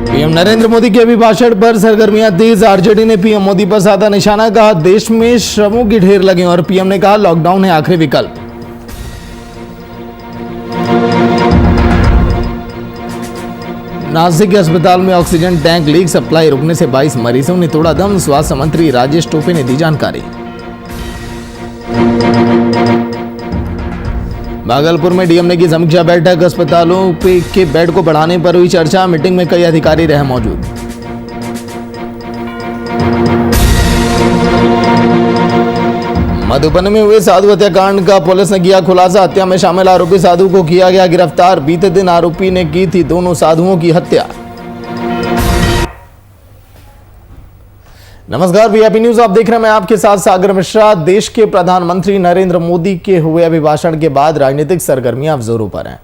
PM Narendra Modi के अभिभाषण पर सरगर्मियां तेज। आरजेडी ने पीएम मोदी पर साधा निशाना, कहा देश में श्रमों की ढेर लगे और पीएम ने कहा लॉकडाउन है आखिरी विकल्प। नासिक के अस्पताल में ऑक्सीजन टैंक लीक, सप्लाई रुकने से 22 मरीजों ने तोड़ा दम। स्वास्थ्य मंत्री राजेश टोपे ने दी जानकारी। भागलपुर में डीएम ने की समीक्षा बैठक, अस्पतालों के बेड को बढ़ाने पर हुई चर्चा। मीटिंग में कई अधिकारी रहे मौजूद। मधुबनी में हुए साधु हत्याकांड का पुलिस ने किया खुलासा। हत्या में शामिल आरोपी साधु को किया गया गिरफ्तार। बीते दिन आरोपी ने की थी दोनों साधुओं की हत्या। नमस्कार, वीआईपी न्यूज आप देख रहे हैं, मैं आपके साथ सागर मिश्रा। देश के प्रधानमंत्री नरेंद्र मोदी के हुए अभिभाषण के बाद राजनीतिक सरगर्मियां अब जोरों पर हैं।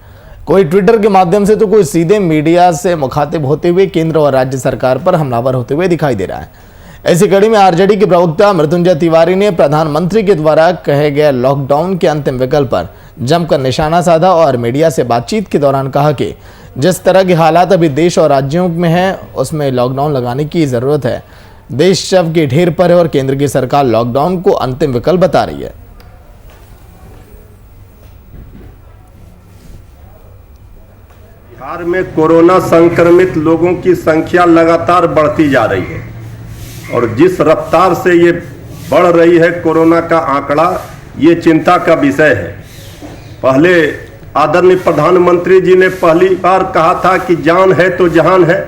कोई ट्विटर के माध्यम से तो कोई सीधे मीडिया से मुखातिब होते हुए केंद्र और राज्य सरकार पर हमलावर होते हुए दिखाई दे रहा है। ऐसी कड़ी में आरजेडी के प्रवक्ता मृत्युंजय तिवारी ने प्रधानमंत्री के द्वारा कहे गए लॉकडाउन के अंतिम विकल्प पर जमकर निशाना साधा और मीडिया से बातचीत के दौरान कहा कि जिस तरह के हालात अभी देश और राज्यों में हैं उसमें लॉकडाउन लगाने की जरूरत है। देश शव के ढेर पर है और केंद्र की सरकार लॉकडाउन को अंतिम विकल्प बता रही है। बिहार में कोरोना संक्रमित लोगों की संख्या लगातार बढ़ती जा रही है और जिस रफ्तार से ये बढ़ रही है कोरोना का आंकड़ा, ये चिंता का विषय है। पहले आदरणीय प्रधानमंत्री जी ने पहली बार कहा था कि जान है तो जहान है।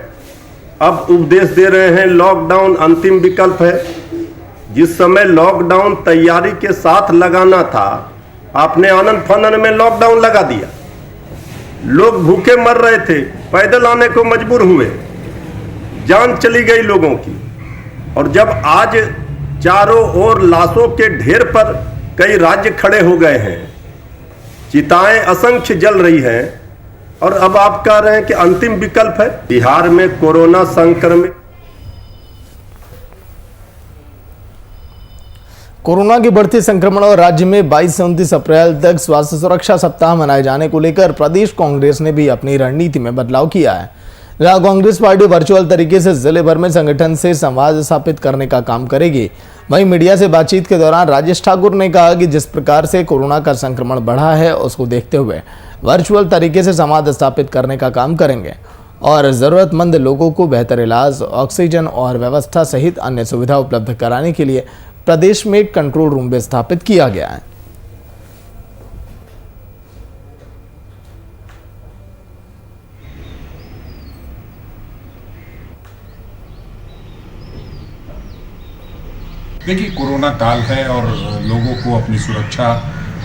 अब उपदेश दे रहे हैं लॉकडाउन अंतिम विकल्प है। जिस समय लॉकडाउन तैयारी के साथ लगाना था, आपने आनन फानन में लॉकडाउन लगा दिया। लोग भूखे मर रहे थे, पैदल आने को मजबूर हुए, जान चली गई लोगों की। और जब आज चारों ओर लाशों के ढेर पर कई राज्य खड़े हो गए हैं, चिताएं असंख्य जल रही हैं और अब आप कह रहे हैं कि अंतिम विकल्प है। बिहार में कोरोना संक्रमित कोरोना के बढ़ते संक्रमण और राज्य में 22 से 29 अप्रैल तक स्वास्थ्य सुरक्षा सप्ताह मनाए जाने को लेकर प्रदेश कांग्रेस ने भी अपनी रणनीति में बदलाव किया है। जहां कांग्रेस पार्टी वर्चुअल तरीके से जिले भर में संगठन से संवाद स्थापित करने का काम करेगी, वहीं मीडिया से बातचीत के दौरान राजेश ठाकुर ने कहा कि जिस प्रकार से कोरोना का संक्रमण बढ़ा है उसको देखते हुए वर्चुअल तरीके से संवाद स्थापित करने का काम करेंगे और जरूरतमंद लोगों को बेहतर इलाज, ऑक्सीजन और व्यवस्था सहित अन्य सुविधा उपलब्ध कराने के लिए प्रदेश में एक कंट्रोल रूम भी स्थापित किया गया है। देखिए, कोरोना काल है और लोगों को अपनी सुरक्षा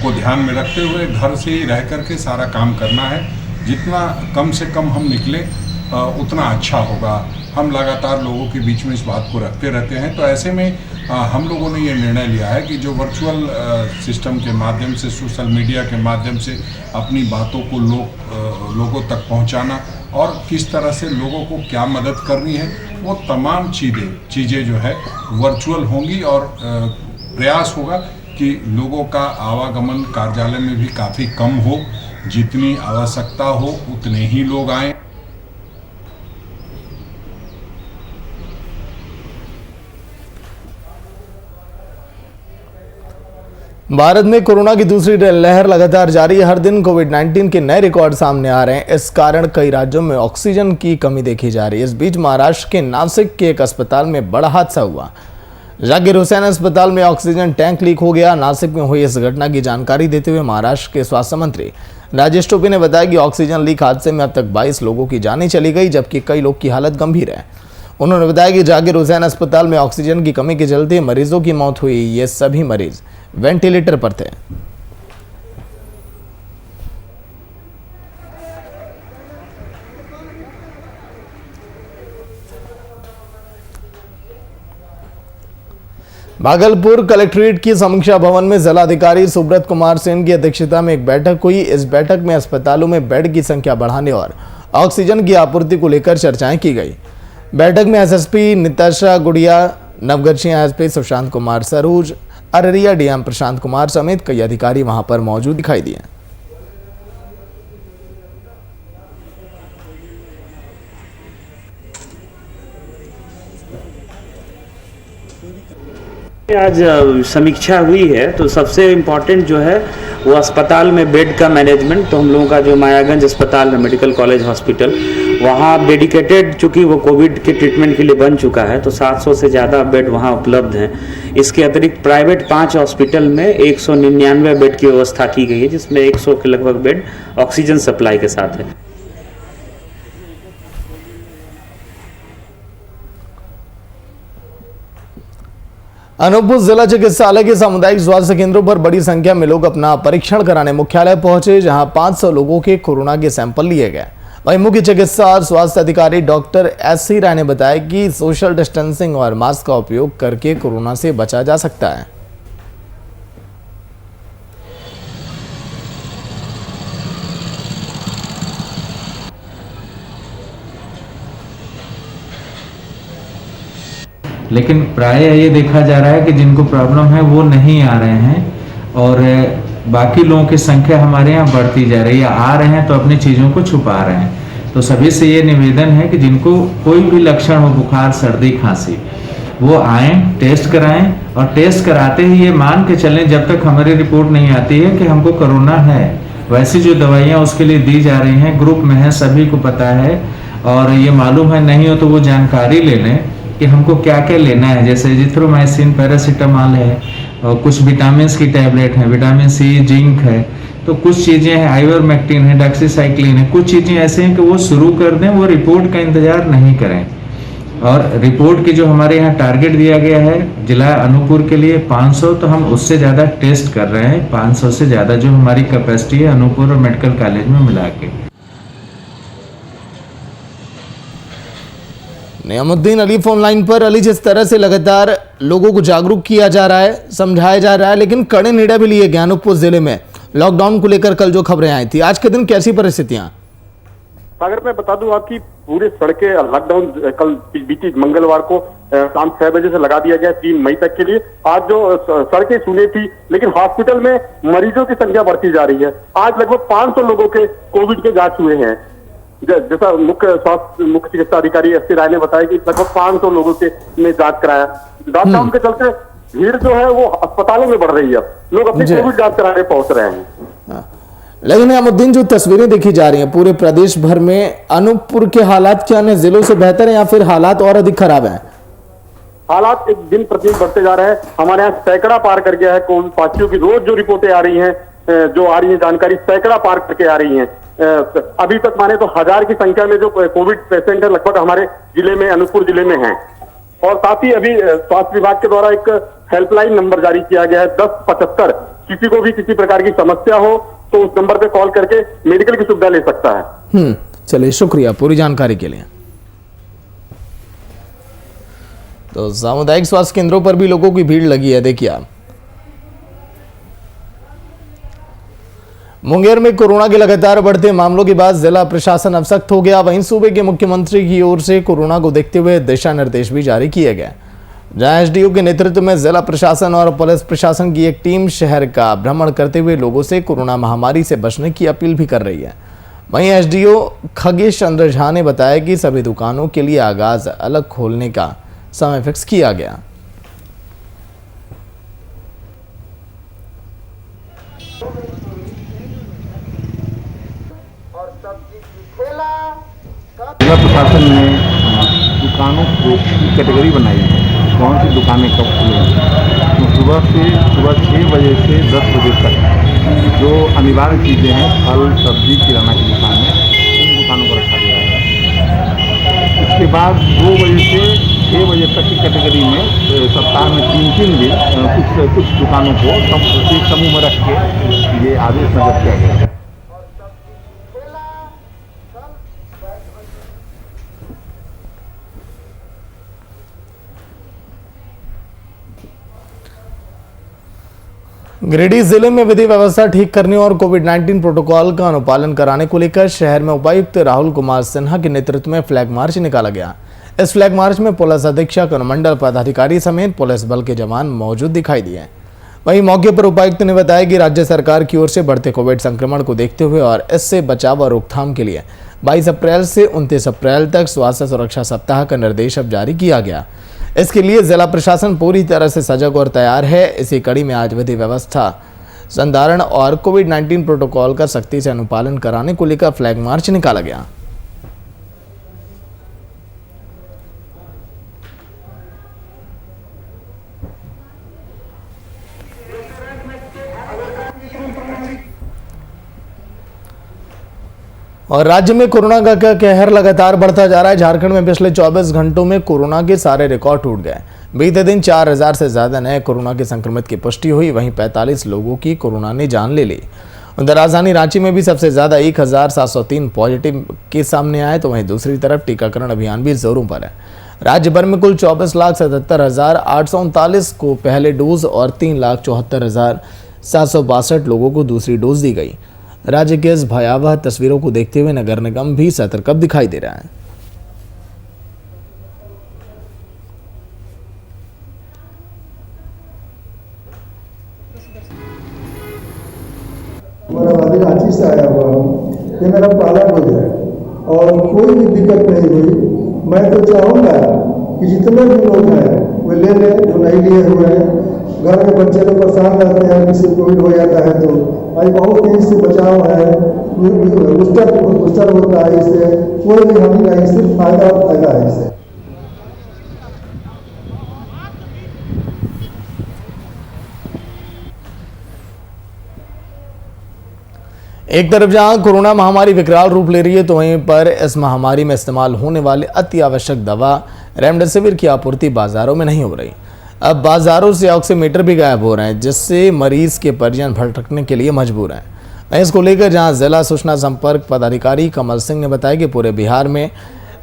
को ध्यान में रखते हुए घर से ही रह करके सारा काम करना है। जितना कम से कम हम निकले उतना अच्छा होगा। हम लगातार लोगों के बीच में इस बात को रखते रहते हैं। तो ऐसे में हम लोगों ने ये निर्णय लिया है कि जो वर्चुअल सिस्टम के माध्यम से, सोशल मीडिया के माध्यम से अपनी बातों को लोगों तक पहुंचाना और किस तरह से लोगों को क्या मदद करनी है, वो तमाम चीज़ें जो है वर्चुअल होंगी और प्रयास होगा कि लोगों का आवागमन कार्यालय में भी काफ़ी कम हो। जितनी आवश्यकता हो उतने ही लोग आएं। भारत में कोरोना की दूसरी लहर लगातार जारी है। हर दिन कोविड-19 के नए रिकॉर्ड सामने आ रहे हैं। इस कारण कई राज्यों में ऑक्सीजन की कमी देखी जा रही है। इस बीच महाराष्ट्र के नासिक के एक अस्पताल में बड़ा हादसा हुआ। जाकिर हुसैन अस्पताल में ऑक्सीजन टैंक लीक हो गया। नासिक में हुई इस घटना की जानकारी देते हुए महाराष्ट्र के स्वास्थ्य मंत्री राजेश टोपे ने बताया कि ऑक्सीजन लीक हादसे में अब तक 22 लोगों की जानें चली गई, जबकि कई लोग की हालत गंभीर है। उन्होंने बताया कि जाकिर हुसैन अस्पताल में ऑक्सीजन की कमी के चलते मरीजों की मौत हुई। ये सभी मरीज वेंटिलेटर पर थे। भागलपुर कलेक्ट्रेट की समीक्षा भवन में जिलाधिकारी सुब्रत कुमार सेन की अध्यक्षता में एक बैठक हुई। इस बैठक में अस्पतालों में बेड की संख्या बढ़ाने और ऑक्सीजन की आपूर्ति को लेकर चर्चाएं की गई। बैठक में SSP Nitasha Gudiya, Naugachia SP Sushant Kumar सरूज, Araria DM Prashant Kumar समेत कई अधिकारी वहां पर मौजूद दिखाई दिए। आज समीक्षा हुई है तो सबसे इम्पोर्टेंट जो है वो अस्पताल में बेड का मैनेजमेंट। तो हम लोगों का जो मायागंज अस्पताल है, मेडिकल कॉलेज हॉस्पिटल, वहाँ डेडिकेटेड चूँकि वो कोविड के ट्रीटमेंट के लिए बन चुका है तो 700 से ज़्यादा बेड वहाँ उपलब्ध हैं। इसके अतिरिक्त प्राइवेट 5 हॉस्पिटल में 199 बेड की व्यवस्था की गई है, जिसमें 100 के लगभग बेड ऑक्सीजन सप्लाई के साथ है। अनूपपुर जिला चिकित्सालय के सामुदायिक स्वास्थ्य केंद्रों पर बड़ी संख्या में लोग अपना परीक्षण कराने मुख्यालय पहुंचे, जहां 500 लोगों के कोरोना के सैंपल लिए गए। वहीं मुख्य चिकित्सा और स्वास्थ्य अधिकारी डॉक्टर एस.सी. राय ने बताया कि सोशल डिस्टेंसिंग और मास्क का उपयोग करके कोरोना से बचा जा सकता है। लेकिन प्रायः ये देखा जा रहा है कि जिनको प्रॉब्लम है वो नहीं आ रहे हैं और बाकी लोगों की संख्या हमारे यहाँ बढ़ती जा रही है। आ रहे हैं तो अपनी चीज़ों को छुपा रहे हैं। तो सभी से ये निवेदन है कि जिनको कोई भी लक्षण हो, बुखार, सर्दी, खांसी, वो आएँ, टेस्ट कराएं और टेस्ट कराते ही ये मान के चलें जब तक हमारी रिपोर्ट नहीं आती है कि हमको कोरोना है। वैसी जो दवाइयाँ उसके लिए दी जा रही हैं ग्रुप में है, सभी को पता है और ये मालूम है, नहीं हो तो वो जानकारी ले लें कि हमको क्या क्या लेना है। जैसे जिथ्रोमाइसिन, पैरासीटामॉल है और कुछ विटामिन की टैबलेट है, विटामिन सी, जिंक है, तो कुछ चीज़ें हैं, आइवरमेक्टिन है, डॉक्सीसाइक्लिन है, कुछ चीज़ें ऐसे हैं कि वो शुरू कर दें, वो रिपोर्ट का इंतजार नहीं करें। और रिपोर्ट की जो हमारे यहाँ टारगेट दिया गया है जिला अनूपपुर के लिए 500, तो हम उससे ज़्यादा टेस्ट कर रहे हैं, 500 से ज़्यादा जो हमारी कैपेसिटी है अनूपपुर और मेडिकल कॉलेज में मिला के। नियामुद्दीन अली फोन लाइन पर। अली, जिस तरह से लगातार लोगों को जागरूक किया जा रहा है, समझाया जा रहा है, लेकिन कड़े निर्णय भी लिए गए अनूपपुर जिले में लॉकडाउन को लेकर कल जो खबरें आई थी, आज के दिन कैसी परिस्थितियां? सागर मैं बता दूं आपकी पूरे सड़कें लॉकडाउन कल बीती मंगलवार को शाम 6 बजे से लगा दिया गया 3 मई तक के लिए। आज जो सड़कें सूनी थी, लेकिन हॉस्पिटल में मरीजों की संख्या बढ़ती जा रही है। आज लगभग 500 लोगों के कोविड के जांच हुए हैं। जैसा मुख्य चिकित्सा अधिकारी एस.सी. राय ने बताया कि लगभग 500 लोगों के ने जांच कराया। लॉकडाउन के चलते भीड़ जो है वो अस्पतालों में बढ़ रही है, लोग अपनी कोविड जांच कराने पहुंच रहे हैं। लेकिन नियामुद्दीन, जो तस्वीरें देखी जा रही हैं पूरे प्रदेश भर में, अनूपपुर के हालात क्या अन्य जिलों से बेहतर है या फिर हालात और अधिक खराब है? हालात एक दिन प्रतिदिन बढ़ते जा रहे हैं। हमारे यहाँ सैकड़ा पार कर गया है कोविड पॉजिटिव की। रोज जो रिपोर्टें आ रही हैं, जानकारी सैकड़ा पार करके आ रही है। अभी तक माने तो 1000 की संख्या में जो कोविड पेशेंट है लगभग हमारे जिले में, अनूपपुर जिले में हैं। और साथ ही अभी स्वास्थ्य विभाग के द्वारा एक हेल्पलाइन नंबर जारी किया गया है 1075। किसी को भी किसी प्रकार की समस्या हो तो उस नंबर पे कॉल करके मेडिकल की सुविधा ले सकता है। चलिए, शुक्रिया पूरी जानकारी के लिए। तो सामुदायिक स्वास्थ्य केंद्रों पर भी लोगों की भीड़ लगी है, देखिए आप। मुंगेर में कोरोना के लगातार बढ़ते मामलों के बाद जिला प्रशासन अब सख्त हो गया। वहीं सूबे के मुख्यमंत्री की ओर से कोरोना को देखते हुए दिशा निर्देश भी जारी किए गए, जहां एसडीओ के नेतृत्व में जिला प्रशासन और पुलिस प्रशासन की एक टीम शहर का भ्रमण करते हुए लोगों से कोरोना महामारी से बचने की अपील भी कर रही है। वहीं एसडीओ खगेश चंद्र झा ने बताया कि सभी दुकानों के लिए आगाज अलग खोलने का समय फिक्स किया गया। जिला प्रशासन ने दुकानों की कैटेगरी बनाई है, कौन सी दुकानें कब खुलेंगी। तो सुबह 6 बजे से 10 बजे तक जो अनिवार्य चीज़ें हैं, फल, सब्जी, किराना की दुकान है, उन दुकानों को रखा गया है। उसके बाद 2 बजे से 6 बजे तक की कैटेगरी में सप्ताह में 3 दिन कुछ दुकानों को एक समूह में रख के ये आदेश निर्गत किया गया है। गिरिडीह जिले में विधि व्यवस्था ठीक करने और कोविड-19 प्रोटोकॉल का अनुपालन कराने को लेकर शहर में उपायुक्त राहुल कुमार सिन्हा के नेतृत्व में फ्लैग मार्च निकाला गया। इस फ्लैग मार्च में पुलिस अधीक्षक, अनुमंडल पदाधिकारी समेत पुलिस बल के जवान मौजूद दिखाई दिए। वहीं मौके पर उपायुक्त ने बताया कि राज्य सरकार की ओर से बढ़ते कोविड संक्रमण को देखते हुए और इससे बचाव और रोकथाम के लिए 22 अप्रैल से 29 अप्रैल तक स्वास्थ्य सुरक्षा सप्ताह का निर्देश अब जारी किया गया। इसके लिए जिला प्रशासन पूरी तरह से सजग और तैयार है। इसी कड़ी में आज विधि व्यवस्था, संधारण और कोविड-19 प्रोटोकॉल का सख्ती से अनुपालन कराने को लेकर फ्लैग मार्च निकाला गया। और राज्य में कोरोना का कहर लगातार बढ़ता जा रहा है। झारखंड में पिछले 24 घंटों में कोरोना के सारे रिकॉर्ड टूट गए। बीते दिन 4000 से ज्यादा नए कोरोना के संक्रमित की पुष्टि हुई। वहीं 45 लोगों की कोरोना ने जान ले ली। उधर राजधानी रांची में भी सबसे ज्यादा 1703 पॉजिटिव केस सामने आए, तो वहीं दूसरी तरफ टीकाकरण अभियान भी जोरों पर है। राज्य भर में कुल 24,77,839 को पहले डोज और 3,74,762 लोगों को दूसरी डोज दी गई। राज्य के इस भयावह तस्वीरों को देखते हुए नगर निगम भी सतर्क दिखाई दे रहा है। मैं रांची से आया हुआ हूँ, ये मेरा पहला डोज है और कोई भी दिक्कत नहीं हुई। मैं तो चाहूँगा कि जितने भी लोग हैं वे ले लें, जो नहीं लिए हुए हैं। घर में बच्चे लोग परेशान रहते हैं, किसी कोविड हो जाता है तो आज बहुत तेज से बचाव है, बूस्टर होता है, इससे कोई भी हानि नहीं, सिर्फ फायदा और फायदा है इससे। एक तरफ जहां कोरोना महामारी विकराल रूप ले रही है, तो वहीं पर इस महामारी में इस्तेमाल होने वाले अति आवश्यक दवा रेमडेसिविर की आपूर्ति बाजारों में नहीं हो रही। अब बाजारों से ऑक्सीमीटर भी गायब हो रहे हैं, जिससे मरीज के परिजन भटकने के लिए मजबूर हैं। इसको लेकर जहां जिला सूचना संपर्क पदाधिकारी कमल सिंह ने बताया कि पूरे बिहार में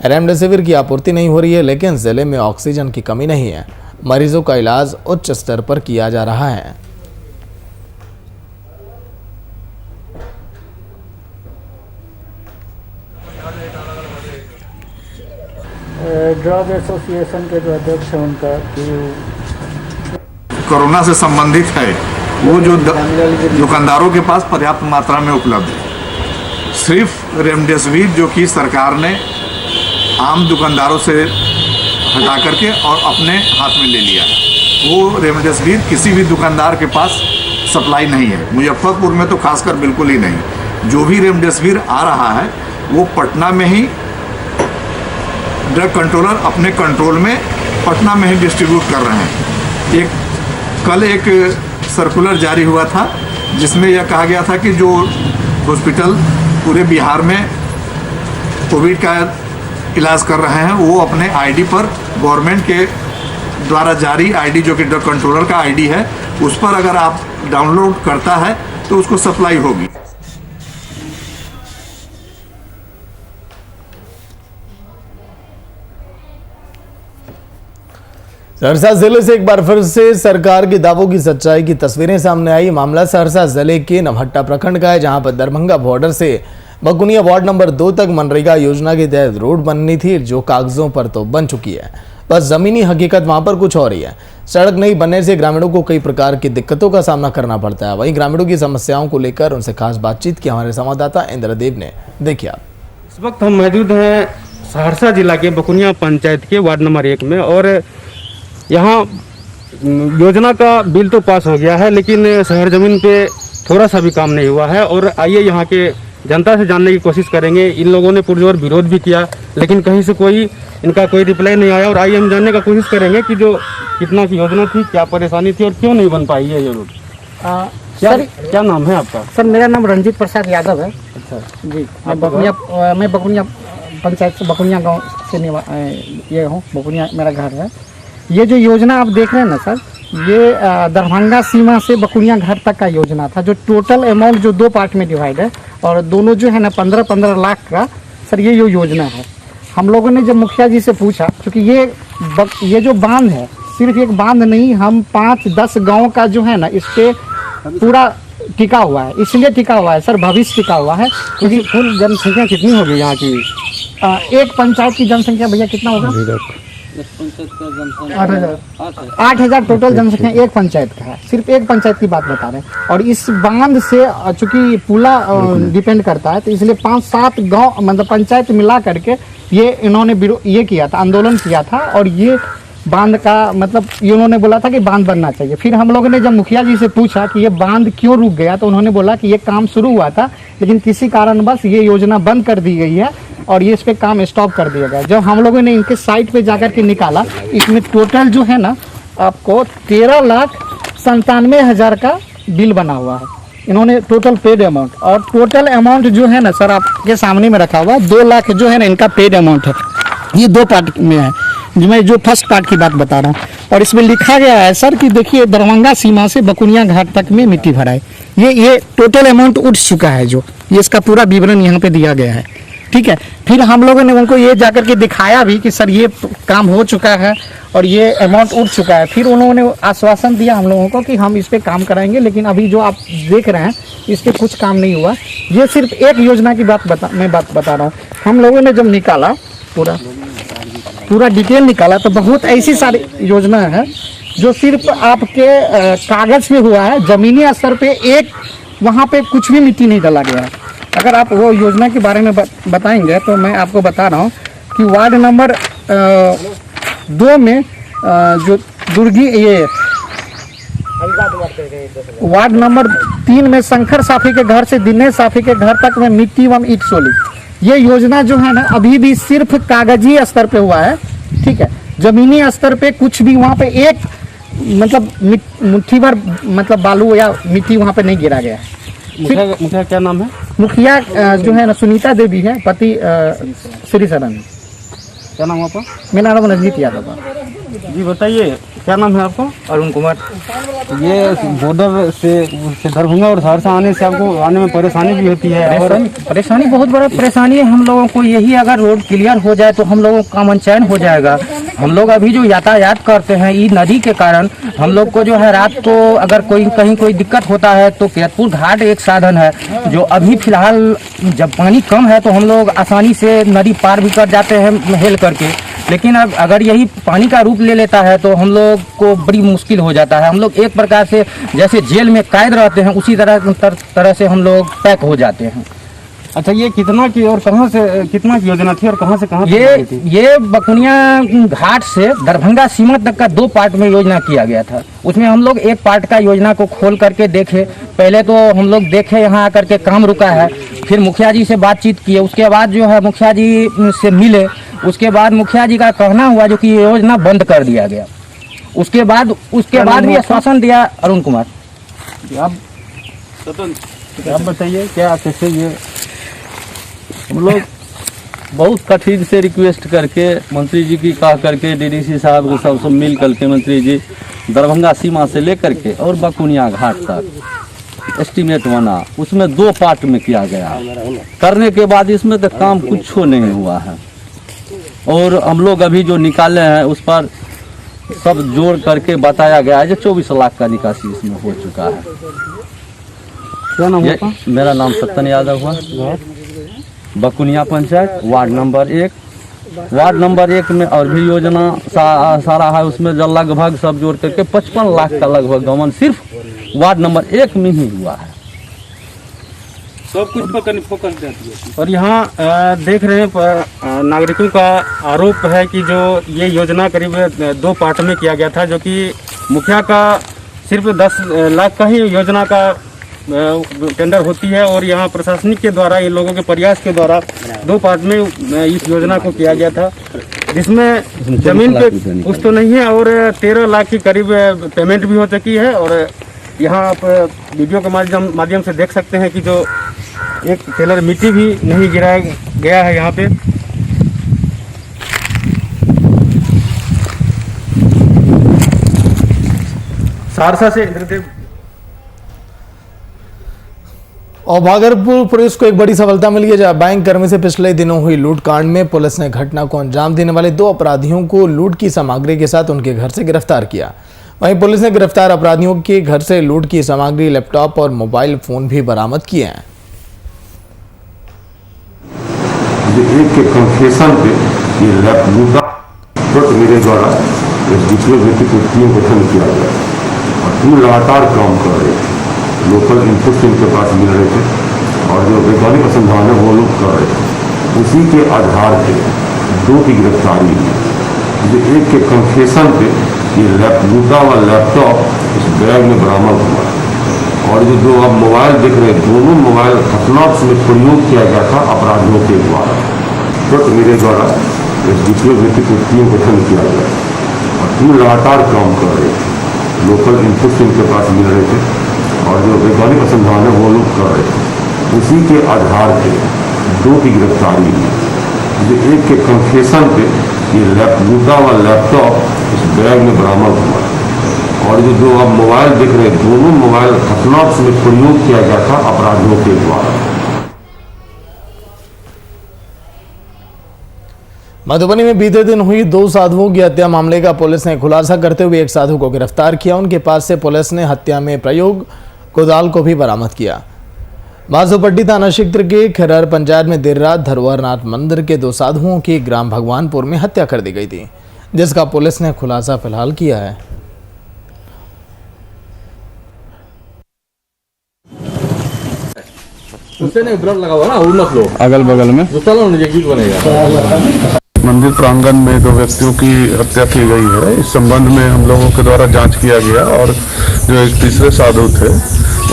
रेमडेसिविर की आपूर्ति नहीं हो रही है, लेकिन जिले में ऑक्सीजन की कमी नहीं है। मरीजों का इलाज उच्च स्तर पर किया जा रहा है। ड्रग एसोसिएशन के जो अध्यक्ष हैं उनका कोरोना से संबंधित है, वो जो दुकानदारों के पास पर्याप्त मात्रा में उपलब्ध है। सिर्फ रेमडेसिविर जो कि सरकार ने आम दुकानदारों से हटा करके और अपने हाथ में ले लिया है, वो रेमडेसिविर किसी भी दुकानदार के पास सप्लाई नहीं है। मुजफ्फरपुर में तो खासकर बिल्कुल ही नहीं। जो भी रेमडेसिविर आ रहा है वो पटना में ही ड्रग कंट्रोलर अपने कंट्रोल में पटना में ही डिस्ट्रीब्यूट कर रहे हैं। कल एक सर्कुलर जारी हुआ था जिसमें यह कहा गया था कि जो हॉस्पिटल पूरे बिहार में कोविड का इलाज कर रहे हैं वो अपने आईडी पर, गवर्नमेंट के द्वारा जारी आईडी जो कि ड्रग कंट्रोलर का आईडी है, उस पर अगर आप डाउनलोड करता है तो उसको सप्लाई होगी। सहरसा जिले से एक बार फिर से सरकार के दावों की सच्चाई की तस्वीरें सामने आई। मामला सहरसा जिले के नवहट्टा प्रखंड का है, जहां पर दरभंगा बॉर्डर से बकुनिया वार्ड नंबर 2 तक मनरेगा योजना के तहत रोड बननी थी, जो कागजों पर तो बन चुकी है, बस जमीनी हकीकत वहां पर कुछ और ही है। सड़क नहीं बनने से ग्रामीणों को कई प्रकार की दिक्कतों का सामना करना पड़ता है। वहीं ग्रामीणों की समस्याओं को लेकर उनसे खास बातचीत की हमारे संवाददाता इंद्रदेव ने। देखिए आप। इस वक्त हम मौजूद हैं सहरसा जिला के बकुनिया पंचायत के वार्ड नंबर 1 में, और यहाँ योजना का बिल तो पास हो गया है, लेकिन शहर जमीन पे थोड़ा सा भी काम नहीं हुआ है। और आइए यहाँ के जनता से जानने की कोशिश करेंगे। इन लोगों ने पुरजोर विरोध भी किया, लेकिन कहीं से इनका कोई रिप्लाई नहीं आया। और आइए हम जानने का कोशिश करेंगे कि जो कितना की योजना थी, क्या परेशानी थी और क्यों नहीं बन पाई है ये रोड। क्या नाम है आपका? सर मेरा नाम रंजीत प्रसाद यादव है। अच्छा जी, मैं बकुनिया पंचायत से, बकुनिया गाँव से ये हूँ, बकुनिया मेरा घर है। ये जो योजना आप देख रहे हैं ना सर, ये दरभंगा सीमा से बकुनिया घर तक का योजना था, जो टोटल अमाउंट जो 2 पार्ट में डिवाइड है, और दोनों जो है ना 15-15 लाख का सर ये योजना है। हम लोगों ने जब मुखिया जी से पूछा, क्योंकि ये जो बांध है सिर्फ एक बांध नहीं, हम 5-10 गाँव का जो है ना इस पे पूरा टिका हुआ है। इसलिए टिका हुआ है सर, भविष्य टिका हुआ है। क्योंकि कुल जनसंख्या कितनी होगी यहाँ की? एक पंचायत की जनसंख्या भैया कितना होगा? 8,000 टोटल जनसंख्या एक पंचायत का है। सिर्फ एक पंचायत की बात बता रहे हैं। और इस बांध से चूंकि पुला डिपेंड करता है, तो इसलिए 5-7 गांव मतलब पंचायत मिला करके ये इन्होंने ये किया था, आंदोलन किया था। और ये बांध का मतलब ये उन्होंने बोला था कि बांध बनना चाहिए। फिर हम लोगों ने जब मुखिया जी से पूछा कि ये बांध क्यों रुक गया, तो उन्होंने बोला कि ये काम शुरू हुआ था लेकिन किसी कारणवश ये योजना बंद कर दी गई है और ये इस पे काम स्टॉप कर दिया गया। जब हम लोगों ने इनके साइट पे जाकर के निकाला, इसमें टोटल जो है ना आपको 13,97,000 का बिल बना हुआ है। इन्होंने टोटल पेड अमाउंट, और टोटल अमाउंट जो है ना सर आपके सामने में रखा हुआ है 2 लाख जो है ना इनका पेड अमाउंट है। ये 2 पार्ट में है, मैं जो फर्स्ट पार्ट की बात बता रहा हूँ। और इसमें लिखा गया है सर कि देखिए दरभंगा सीमा से बकुनिया घाट तक में मिट्टी भराई, ये टोटल अमाउंट उठ चुका है। जो ये इसका पूरा विवरण यहाँ पे दिया गया है, ठीक है। फिर हम लोगों ने उनको ये जाकर के दिखाया भी कि सर ये काम हो चुका है और ये अमाउंट उठ चुका है। फिर उन्होंने आश्वासन दिया हम लोगों को कि हम इस पे काम कराएंगे, लेकिन अभी जो आप देख रहे हैं इस पे कुछ काम नहीं हुआ। ये सिर्फ एक योजना की बात बता रहा हूँ। हम लोगों ने जब निकाला पूरा डिटेल निकाला तो बहुत ऐसी सारी योजना है जो सिर्फ आपके कागज पे हुआ है, जमीनी स्तर पे एक वहाँ पे कुछ भी मिट्टी नहीं डाला गया है। अगर आप वो योजना के बारे में बताएंगे तो मैं आपको बता रहा हूँ कि वार्ड नंबर 2 में जो दुर्गी ये वार्ड नंबर 3 में शंकर साफी के घर से दिनेश साफी के घर तक में मिट्टी एवं ईट सोली, ये योजना जो है ना अभी भी सिर्फ कागजी स्तर पे हुआ है, ठीक है। जमीनी स्तर पे कुछ भी वहाँ पे एक मतलब मुट्ठी भर मतलब बालू या मिट्टी वहाँ पे नहीं गिरा गया है। मुखिया क्या नाम है? मुखिया जो है ना सुनीता देवी है, पति श्री शरण। क्या नाम है आपका? मेरा नाम रंजीत यादव है। जी बताइए क्या नाम है आपका? अरुण कुमार। ये बॉर्डर से दरभंगा और सहरसा आने से आपको आने में परेशानी भी होती है? और परेशानी बहुत बड़ा परेशानी है हम लोगों को। यही अगर रोड क्लियर हो जाए तो हम लोगों का मन चैन हो जाएगा। हम लोग अभी जो यातायात करते हैं ये नदी के कारण हम लोग को जो है रात को अगर कहीं कोई दिक्कत होता है तो केतपुर घाट एक साधन है जो अभी फिलहाल जब पानी कम है तो हम लोग आसानी से नदी पार भी कर जाते हैं हेल करके। लेकिन अब अगर यही पानी का रूप ले लेता है तो हम लोग को बड़ी मुश्किल हो जाता है। हम लोग एक प्रकार से जैसे जेल में कैद रहते हैं उसी तरह से हम लोग पैक हो जाते हैं। अच्छा, ये कितना की और कहाँ से कितना की योजना थी और कहाँ से कहाँ? ये बकुनिया घाट से दरभंगा सीमा तक का 2 पार्ट में योजना किया गया था। उसमें हम लोग एक पार्ट का योजना को खोल करके देखे। पहले तो हम लोग देखे यहाँ आकर के काम रुका है, फिर मुखिया जी से बातचीत किए, उसके बाद जो है मुखिया जी से मिले, उसके बाद मुखिया जी का कहना हुआ जो कि ये योजना बंद कर दिया गया। उसके बाद भी आश्वासन दिया अरुण कुमार। आप बताइए क्या कैसे ये हम लोग बहुत कठिन से रिक्वेस्ट करके मंत्री जी की कह करके डीडीसी साहब को सब मिल करके मंत्री जी दरभंगा सीमा से लेकर के और बकुनिया घाट तक एस्टीमेट बना, उसमें 2 पार्ट में किया गया। करने के बाद इसमें तो काम कुछ नहीं हुआ है और हम लोग अभी जो निकाले हैं उस पर सब जोड़ करके बताया गया है जो 24 लाख का निकासी इसमें हो चुका है। क्या नाम है? मेरा नाम सत्तन यादव हुआ, Bakuniya panchayat ward number 1। Ward number 1 में और भी योजना सारा है, उसमें जो लगभग सब जोड़ करके 55 लाख का लगभग गमन सिर्फ वार्ड नंबर 1 में ही हुआ है। सब कुछ पर फोकस देती है। और यहाँ देख रहे हैं नागरिकों का आरोप है कि जो ये योजना करीब 2 पार्ट में किया गया था, जो कि मुखिया का सिर्फ 10 लाख का ही योजना का टेंडर होती है और यहाँ प्रशासनिक के द्वारा इन लोगों के प्रयास के द्वारा 2 पार्ट में इस योजना को किया गया था, जिसमें जमीन पे कुछ तो नहीं है और 13 लाख की करीब पेमेंट भी हो चुकी है। और यहाँ आप वीडियो के माध्यम से देख सकते हैं कि जो एक टेलर मिट्टी भी नहीं गिराया गया है यहाँ पे। सहरसा से इंद्रदेव। और भागलपुर पुलिस को एक बड़ी सफलता मिली है, जहां बैंक कर्मी से पिछले दिनों हुई लूटकांड में पुलिस ने घटना को अंजाम देने वाले 2 अपराधियों को लूट की सामग्री के साथ उनके घर से गिरफ्तार किया। वहीं पुलिस ने गिरफ्तार अपराधियों के घर से लूट की सामग्री, लैपटॉप और मोबाइल फोन भी बरामद किए हैं। एक के कन्फेशन पे ये लूटा मेरे द्वारा दूसरे व्यक्ति को 3 गठन किया गया और 3 लगातार काम कर रहे थे। लोकल इनपुट से इनके पास मिल रहे थे और जो वैज्ञानिक अनुसंधान है वो लोग कर रहे थे। उसी के आधार पे 2 की गिरफ्तारी हुई। एक के कन्फेशन पे ये लूटा हुआ लैपटॉप इस बैग में बरामद हुआ। और ये जो आप मोबाइल देख रहे हैं, दोनों मोबाइल घटनास्थल में प्रयोग किया गया था अपराधियों के द्वारा। तुरंत मेरे द्वारा एसडीपीओ व्यक्ति को टीम गठन किया गया और टीम लगातार काम कर रहे थे। लोकल इनपुट इनके पास मिल रहे थे और जो वैज्ञानिक अनुसंधान है वो लोग कर रहे थे। उसी के आधार पर 2 की गिरफ्तारी हुई। जो एक के कन्फेशन पे ये लूटा हुआ लैपटॉप इस बैग में बरामद हुआ। और ये जो आप मोबाइल देख रहे हैं, दोनों मोबाइल घटनास्थल में प्रयोग किया गया था अपराधियों के द्वारा। मधुबनी में बीते दिन हुई 2 साधुओं की हत्या मामले का पुलिस ने खुलासा करते हुए एक साधु को गिरफ्तार किया। उनके पास से पुलिस ने हत्या में प्रयोग कुदाल को भी बरामद किया। बाजूपट्टी थाना क्षेत्र के खरर पंचायत में देर रात धरोहरनाथ मंदिर के 2 साधुओं की ग्राम भगवानपुर में हत्या कर दी गई थी, जिसका पुलिस ने खुलासा फिलहाल किया है। उससे नहीं ब्लड लगा हुआ ना, उड़ मत लो अगल बगल में जो चलो नजदीक बनेगा। मंदिर प्रांगण में 2 व्यक्तियों की हत्या की गई है। इस संबंध में हम लोगों के द्वारा जांच किया गया और जो एक तीसरे साधु थे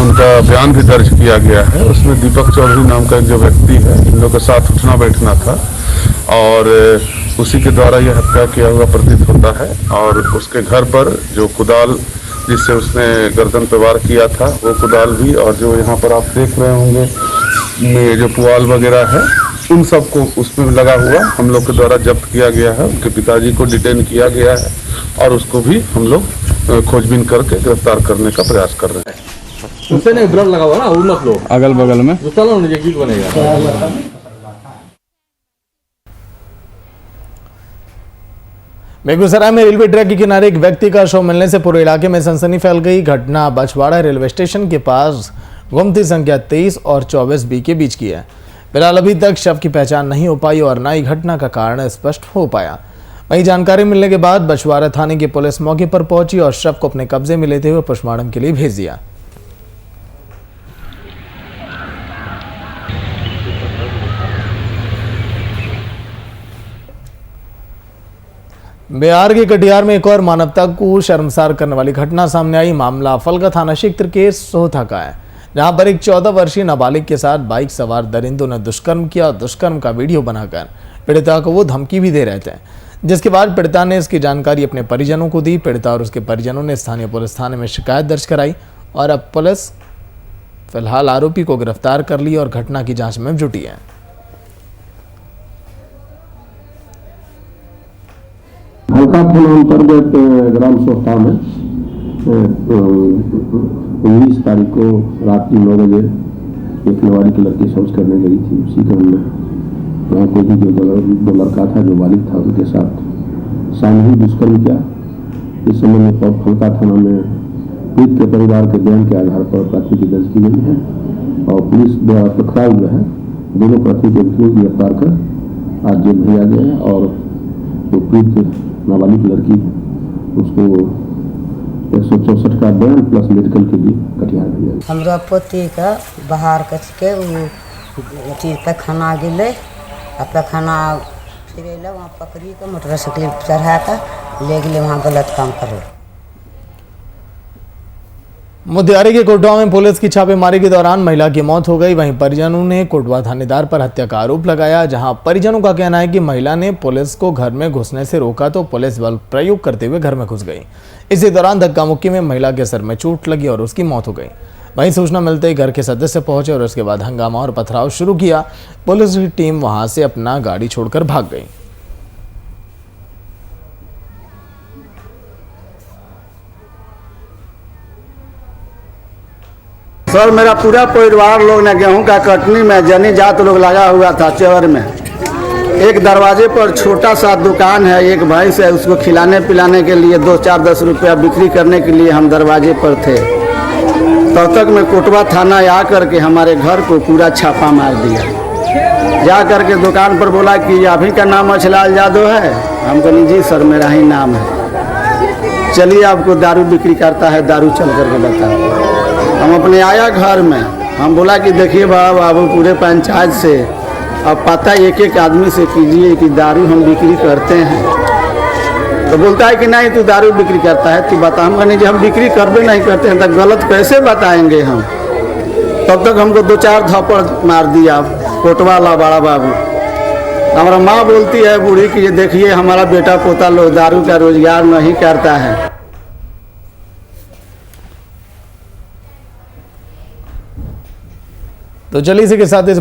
उनका बयान भी दर्ज किया गया है। उसमें दीपक चौधरी नाम का एक जो व्यक्ति है, इन लोगों के साथ उठना बैठना था और उसी के द्वारा यह हत्या किया हुआ प्रतीत होता है। और उसके घर पर जो कुदाल जिससे उसने गर्दन पर वार किया था वो कुदाल भी, और जो यहाँ पर आप देख रहे होंगे में जो पुआल वगैरह है, उन सबको उसमें लगा हुआ हम लोग के द्वारा जब्त किया गया है। उनके पिताजी को डिटेन किया गया है और उसको भी हम लोग खोजबीन करके गिरफ्तार करने का प्रयास कर रहे हैं। उससे नहीं ब्लड लगा हुआ ना, उड़ मत लो अगल बगल में जो चलो नजदीक बनेगा। बेगूसराय में रेलवे ट्रैक के किनारे एक व्यक्ति का शव मिलने से पूरे इलाके में सनसनी फैल गई। घटना बछवाड़ा रेलवे स्टेशन के पास गुमती संख्या 23 और 24 बी के बीच की है। फिलहाल अभी तक शव की पहचान नहीं हो पाई और न ही घटना का कारण स्पष्ट हो पाया। वहीं जानकारी मिलने के बाद बछवाड़ा थाने की पुलिस मौके पर पहुंची और शव को अपने कब्जे में लेते हुए पोस्टमार्टम के लिए भेज दिया। बिहार के कटिहार में एक और मानवता को शर्मसार करने वाली घटना सामने आई। मामला फलका थाना क्षेत्र के सोहथा का है, जहां पर एक 14 वर्षीय नाबालिग के साथ बाइक सवार दरिंदों ने दुष्कर्म किया और दुष्कर्म का वीडियो बनाकर पीड़िता को वो धमकी भी दे रहे थे, जिसके बाद पीड़िता ने इसकी जानकारी अपने परिजनों को दी। पीड़िता और उसके परिजनों ने स्थानीय पुलिस थाने में शिकायत दर्ज कराई और अब पुलिस फिलहाल आरोपी को गिरफ्तार कर ली और घटना की जांच में जुटी है। हल्का थाना अंतर्गत ग्राम सोहता में 19 तारीख को रात 9 बजे एक नाबालिग की लड़की शौच करने गई थी। उसी क्रम में वहाँ कोई भी जो लड़का था जो बालिग था उसके साथ सामूहिक दुष्कर्म किया। इस संबंध में फलका थाना में पीड़ित के परिवार के बयान के आधार पर प्राथमिकी दर्ज की गई है और पुलिस द्वारा तत्काल जो है दोनों प्राथमिक व्यक्तियों को गिरफ्तार कर आज जेल भेजा गया है और जो पीड़ित नाबालिग लड़की उसको 164 का बयान प्लस मेडिकल के लिए कटिहार भेजा। हमरा पोती का बाहर के अथी पैखाना गेले आ पैखाना फिर वहाँ पकड़ी के मोटरसाइकिल चढ़ा के ले गए वहाँ गलत काम करे। मोतिहारी के कोटवा में पुलिस की छापेमारी के दौरान महिला की मौत हो गई। वहीं परिजनों ने कोटवा थानेदार पर हत्या का आरोप लगाया, जहां परिजनों का कहना है कि महिला ने पुलिस को घर में घुसने से रोका तो पुलिस बल प्रयोग करते हुए घर में घुस गई। इसी दौरान धक्का मुक्की में महिला के सर में चोट लगी और उसकी मौत हो गई। वहीं सूचना मिलते ही घर के सदस्य पहुंचे और उसके बाद हंगामा और पथराव शुरू किया। पुलिस की टीम वहां से अपना गाड़ी छोड़कर भाग गई। सर मेरा पूरा परिवार लोग ने गेहूं का कटनी में जनी जात लोग लगा हुआ था चेवर में। एक दरवाजे पर छोटा सा दुकान है, एक भैंस है, उसको खिलाने पिलाने के लिए 2-4-10 रुपया बिक्री करने के लिए हम दरवाजे पर थे। तब तक में कोटवा थाना आ करके हमारे घर को पूरा छापा मार दिया। जा करके दुकान पर बोला कि अभी का नाम अछलाल यादव है। हम कहा जी सर मेरा ही नाम है। चलिए आपको दारू बिक्री करता है, दारू चल करके बताओ। हम अपने आया घर में, हम बोला कि देखिए बाबू पूरे पंचायत से अब पता एक एक आदमी से कीजिए कि दारू हम बिक्री करते हैं। तो बोलता है कि नहीं तू दारू बिक्री करता है, तू बता। हम कहने जी हम बिक्री करबे नहीं करते हैं, तो गलत कैसे बताएंगे हम। तब तक हमको 2-4 थप्पड़ मार दिया कोटवाला बड़ा बाबू। हमारा माँ बोलती है बूढ़ी कि ये देखिए हमारा बेटा पोता लोग दारू का रोजगार नहीं करता है। तो चलिए इसी के साथ इस